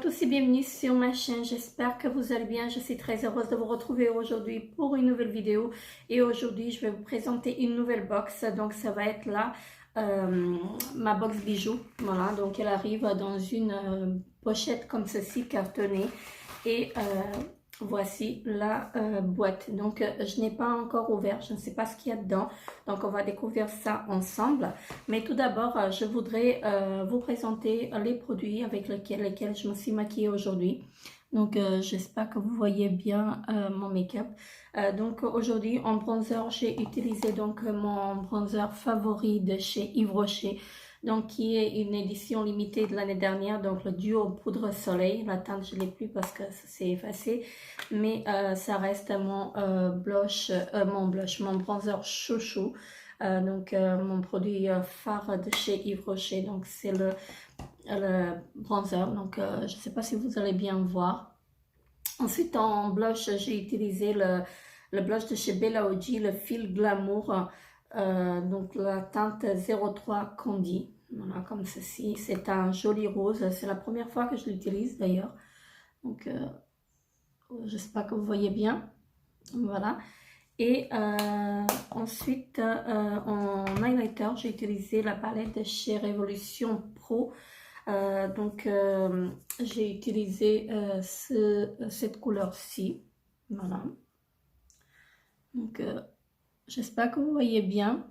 tous et bienvenue sur ma chaîne, j'espère que vous allez bien. Je suis très heureuse de vous retrouver aujourd'hui pour une nouvelle vidéo. Et aujourd'hui, je vais vous présenter une nouvelle box. Donc, ça va être là, ma box bijoux. Voilà, donc elle arrive dans une pochette comme ceci, cartonnée. Et voici la boîte. Donc, je n'ai pas encore ouvert, je ne sais pas ce qu'il y a dedans. Donc, on va découvrir ça ensemble. Mais tout d'abord, je voudrais vous présenter les produits avec lesquels je me suis maquillée aujourd'hui. Donc, j'espère que vous voyez bien mon make-up. Donc, aujourd'hui, en bronzer, j'ai utilisé donc mon bronzer favori de chez Yves Rocher. Donc, qui est une édition limitée de l'année dernière, donc le duo poudre soleil. La teinte, je ne l'ai plus parce que ça s'est effacé, mais ça reste mon mon bronzer chouchou. Mon produit phare de chez Yves Rocher, donc c'est le bronzer. Donc, je ne sais pas si vous allez bien voir. Ensuite, en blush, j'ai utilisé le blush de chez Bella Hadji, le Fil Glamour. Donc la teinte 03 Candy, voilà, comme ceci. C'est un joli rose, c'est la première fois que je l'utilise d'ailleurs. Donc j'espère que vous voyez bien. Voilà. Et ensuite en highlighter, j'ai utilisé la palette de chez Révolution Pro. J'ai utilisé cette couleur-ci. Voilà. Donc j'espère que vous voyez bien.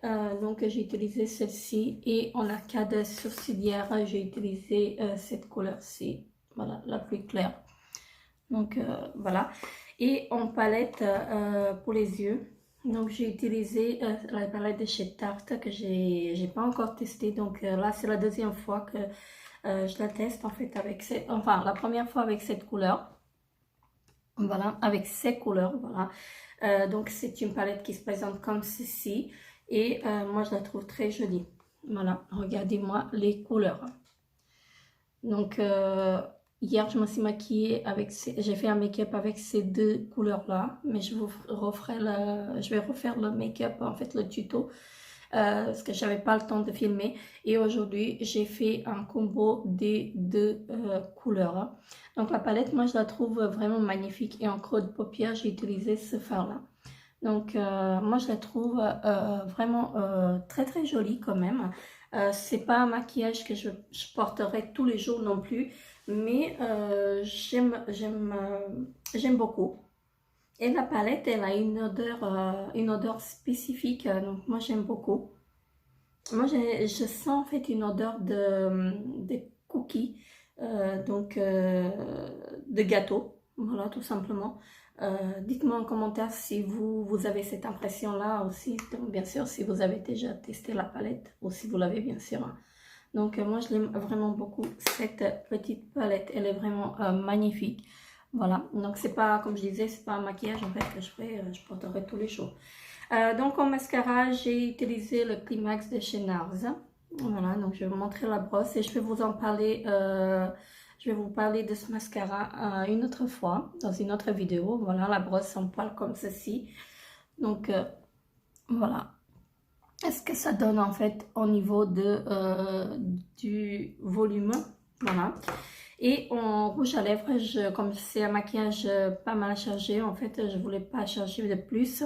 Donc j'ai utilisé celle-ci, et en arcade sourcilière j'ai utilisé cette couleur-ci, voilà, la plus claire. Donc voilà. Et en palette pour les yeux, donc j'ai utilisé la palette de chez Tarte que j'ai pas encore testée. Donc là c'est la deuxième fois que je la teste en fait avec la première fois avec cette couleur. Voilà, avec ces couleurs, voilà. Donc c'est une palette qui se présente comme ceci, et moi je la trouve très jolie. Voilà, regardez-moi les couleurs. Donc hier je me suis maquillée avec j'ai fait un make-up avec ces deux couleurs là, mais je vais refaire le make-up, en fait le tuto, parce que j'avais pas le temps de filmer. Et aujourd'hui j'ai fait un combo des deux couleurs. Donc la palette, moi je la trouve vraiment magnifique, et en creux de paupière j'ai utilisé ce fard là. Donc moi je la trouve vraiment très très jolie quand même. C'est pas un maquillage que je porterai tous les jours non plus, mais j'aime beaucoup. Et la palette, elle a une odeur spécifique, donc moi j'aime beaucoup. Moi je sens en fait une odeur de cookies, de gâteau, voilà, tout simplement. Dites-moi en commentaire si vous avez cette impression-là aussi. Donc, bien sûr, si vous avez déjà testé la palette, ou si vous l'avez bien sûr. Donc moi je l'aime vraiment beaucoup, cette petite palette. Elle est vraiment magnifique. Voilà, donc c'est pas, comme je disais, c'est pas un maquillage en fait que je porterai tous les jours. Donc en mascara, j'ai utilisé le Climax de chez NARS. Voilà, donc je vais vous montrer la brosse et je vais vous en parler. Je vais vous parler de ce mascara une autre fois, dans une autre vidéo. Voilà, la brosse en poil comme ceci. Donc voilà. Est-ce que ça donne en fait au niveau du volume. Voilà. Et en rouge à lèvres, comme c'est un maquillage pas mal chargé, en fait, je voulais pas charger de plus.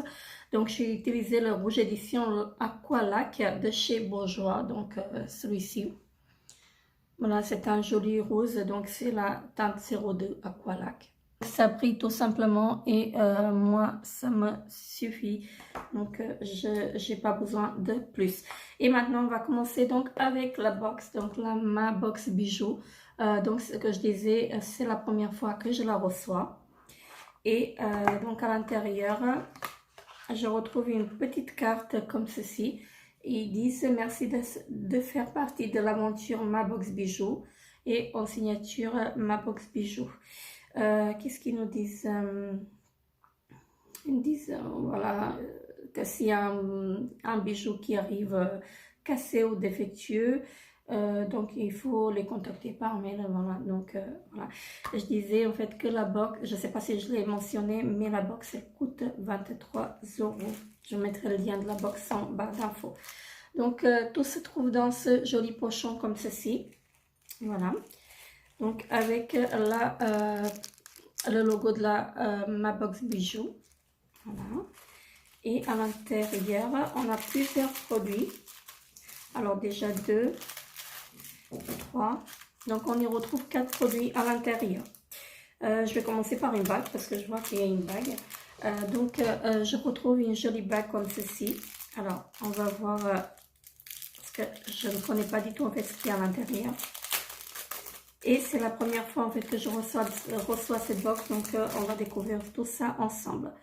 Donc, j'ai utilisé le rouge édition Aqualac de chez Bourjois. Donc, celui-ci. Voilà, c'est un joli rose. Donc, c'est la teinte 02 Aqualac. Ça brille tout simplement, et moi, ça me suffit. Donc, je n'ai pas besoin de plus. Et maintenant, on va commencer donc avec la box. Donc, là, ma box bijoux. Donc ce que je disais, c'est la première fois que je la reçois. Et donc à l'intérieur, je retrouve une petite carte comme ceci. Ils disent merci de faire partie de l'aventure Ma Box Bijoux, et en signature Ma Box Bijoux. Qu'est-ce qu'ils nous disent? Ils disent voilà, que s'il y a un bijou qui arrive cassé ou défectueux, donc il faut les contacter par mail. Voilà, donc voilà. Je disais en fait que la box, je ne sais pas si je l'ai mentionné, mais la box elle coûte 23 €. Je mettrai le lien de la box en barre d'infos. Donc tout se trouve dans ce joli pochon comme ceci. Voilà. Donc avec le logo de ma box bijoux. Voilà. Et à l'intérieur, on a plusieurs produits. Alors déjà 2, 3. Donc on y retrouve 4 produits à l'intérieur. Je vais commencer par une bague parce que je vois qu'il y a une bague. Je retrouve une jolie bague comme ceci. Alors on va voir parce que je ne connais pas du tout en fait ce qu'il y a à l'intérieur. Et c'est la première fois en fait que je reçois cette box, donc on va découvrir tout ça ensemble.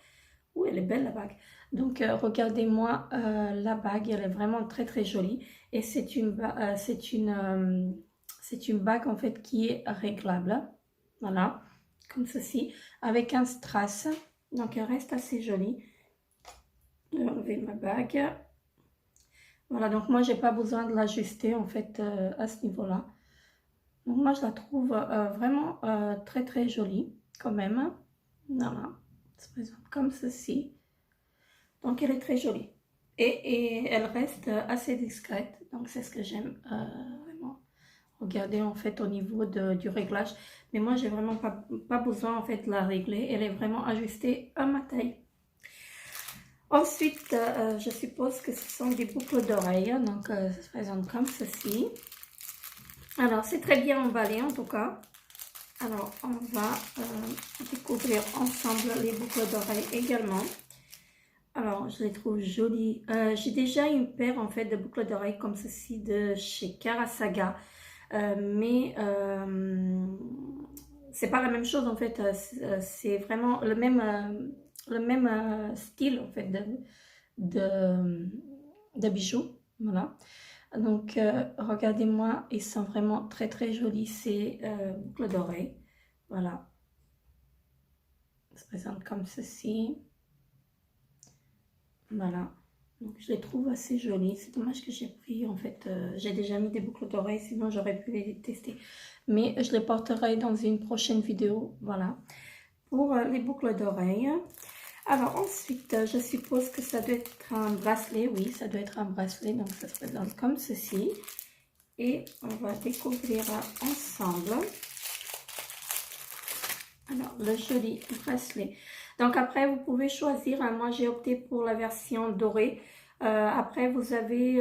Ouh, elle est belle la bague. Donc regardez-moi la bague, elle est vraiment très très jolie. Et c'est une bague en fait qui est réglable. Voilà, comme ceci, avec un strass. Donc elle reste assez jolie. Je vais enlever ma bague. Voilà, donc moi j'ai pas besoin de l'ajuster en fait à ce niveau-là. Donc moi je la trouve vraiment très très jolie quand même. Voilà, elle se présente comme ceci. Donc elle est très jolie. Et elle reste assez discrète. Donc c'est ce que j'aime vraiment. Regardez en fait au niveau du réglage. Mais moi j'ai vraiment pas besoin en fait de la régler. Elle est vraiment ajustée à ma taille. Ensuite, je suppose que ce sont des boucles d'oreilles. Donc ça se présente comme ceci. Alors c'est très bien emballé en tout cas. Alors on va découvrir ensemble les boucles d'oreilles également. Alors, je les trouve jolies. J'ai déjà une paire en fait de boucles d'oreilles comme ceci de chez Karasaga. C'est pas la même chose en fait. C'est vraiment le même style en fait de bijoux. Voilà. Donc, regardez-moi, ils sont vraiment très très jolis ces boucles d'oreilles. Voilà. Ça se présente comme ceci. Voilà, donc je les trouve assez jolies. C'est dommage que j'ai pris, en fait, j'ai déjà mis des boucles d'oreilles, sinon j'aurais pu les tester. Mais je les porterai dans une prochaine vidéo, voilà, pour les boucles d'oreilles. Alors ensuite, je suppose que ça doit être un bracelet, oui, ça doit être un bracelet, donc ça se présente comme ceci. Et on va découvrir ensemble. Alors, le joli bracelet. Donc, après, vous pouvez choisir. Hein, moi, j'ai opté pour la version dorée. Après, vous avez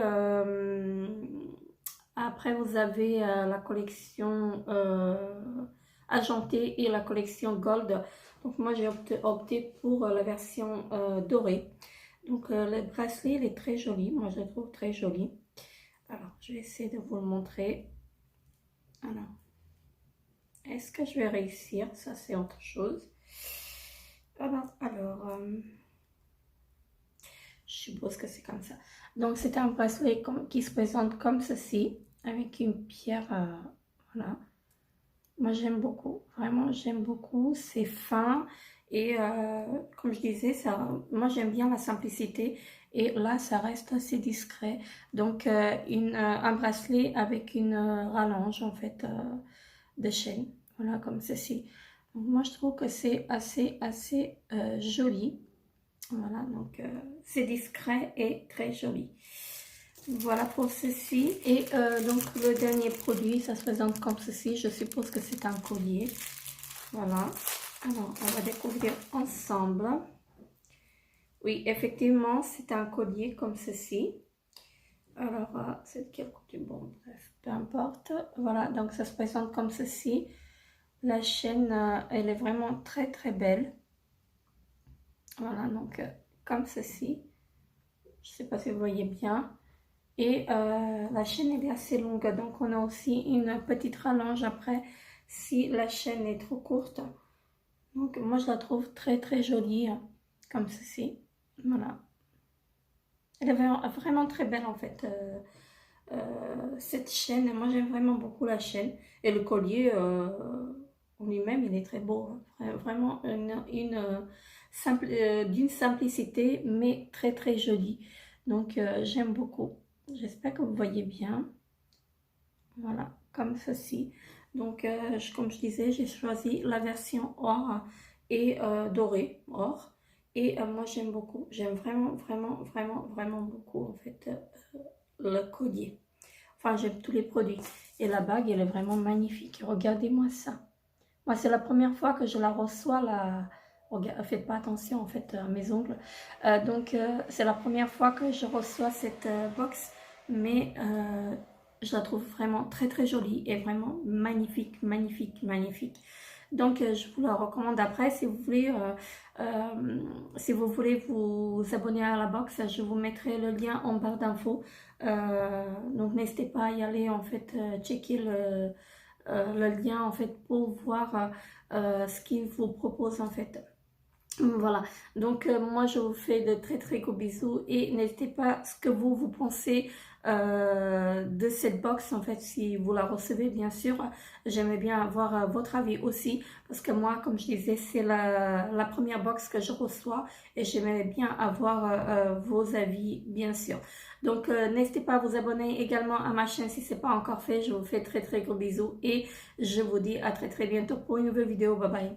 la collection argentée et la collection gold. Donc, moi, j'ai opté pour la version dorée. Donc, le bracelet, il est très joli. Moi, je le trouve très joli. Alors, je vais essayer de vous le montrer. Alors. Est-ce que je vais réussir? Ça, c'est autre chose. Je suppose que c'est comme ça. Donc, c'est un bracelet qui se présente comme ceci, avec une pierre, voilà. Moi, j'aime beaucoup. Vraiment, j'aime beaucoup. C'est fin. Et comme je disais, moi, j'aime bien la simplicité. Et là, ça reste assez discret. Donc, un bracelet avec une rallonge, en fait, de chaîne. Voilà, comme ceci. Donc, moi, je trouve que c'est assez joli. Voilà, donc c'est discret et très joli. Voilà pour ceci. Et donc, le dernier produit, ça se présente comme ceci. Je suppose que c'est un collier. Voilà. Alors, on va découvrir ensemble. Oui, effectivement, c'est un collier comme ceci. Alors, c'est de quel côté? Bon, bref, peu importe. Voilà, donc ça se présente comme ceci. La chaîne, elle est vraiment très très belle. Voilà, donc comme ceci. Je ne sais pas si vous voyez bien. Et la chaîne elle est assez longue. Donc on a aussi une petite rallonge après si la chaîne est trop courte. Donc moi je la trouve très très jolie. Comme ceci. Voilà. Elle est vraiment très belle en fait. Cette chaîne, moi j'aime vraiment beaucoup la chaîne. Et le collier en lui-même, il est très beau. Hein. Vraiment d'une simplicité, mais très très jolie. Donc j'aime beaucoup. J'espère que vous voyez bien. Voilà, comme ceci. Donc comme je disais, j'ai choisi la version or et dorée, or. Et moi j'aime beaucoup. J'aime vraiment beaucoup en fait le collier. Enfin, j'aime tous les produits. Et la bague, elle est vraiment magnifique. Regardez-moi ça. Moi, c'est la première fois que je la reçois. Faites pas attention en fait à mes ongles. C'est la première fois que je reçois cette box. Mais je la trouve vraiment très très jolie et vraiment magnifique, magnifique, magnifique. Donc, je vous la recommande après. Si vous voulez vous abonner à la box, je vous mettrai le lien en barre d'infos. Donc, n'hésitez pas à y aller, en fait, checker le lien, en fait, pour voir ce qu'il vous propose, en fait. Voilà, donc moi je vous fais de très très gros bisous et n'hésitez pas ce que vous pensez de cette box en fait si vous la recevez bien sûr. J'aimerais bien avoir votre avis aussi parce que moi comme je disais c'est la première box que je reçois et j'aimerais bien avoir vos avis bien sûr. Donc n'hésitez pas à vous abonner également à ma chaîne si ce n'est pas encore fait. Je vous fais très très gros bisous et je vous dis à très très bientôt pour une nouvelle vidéo. Bye bye.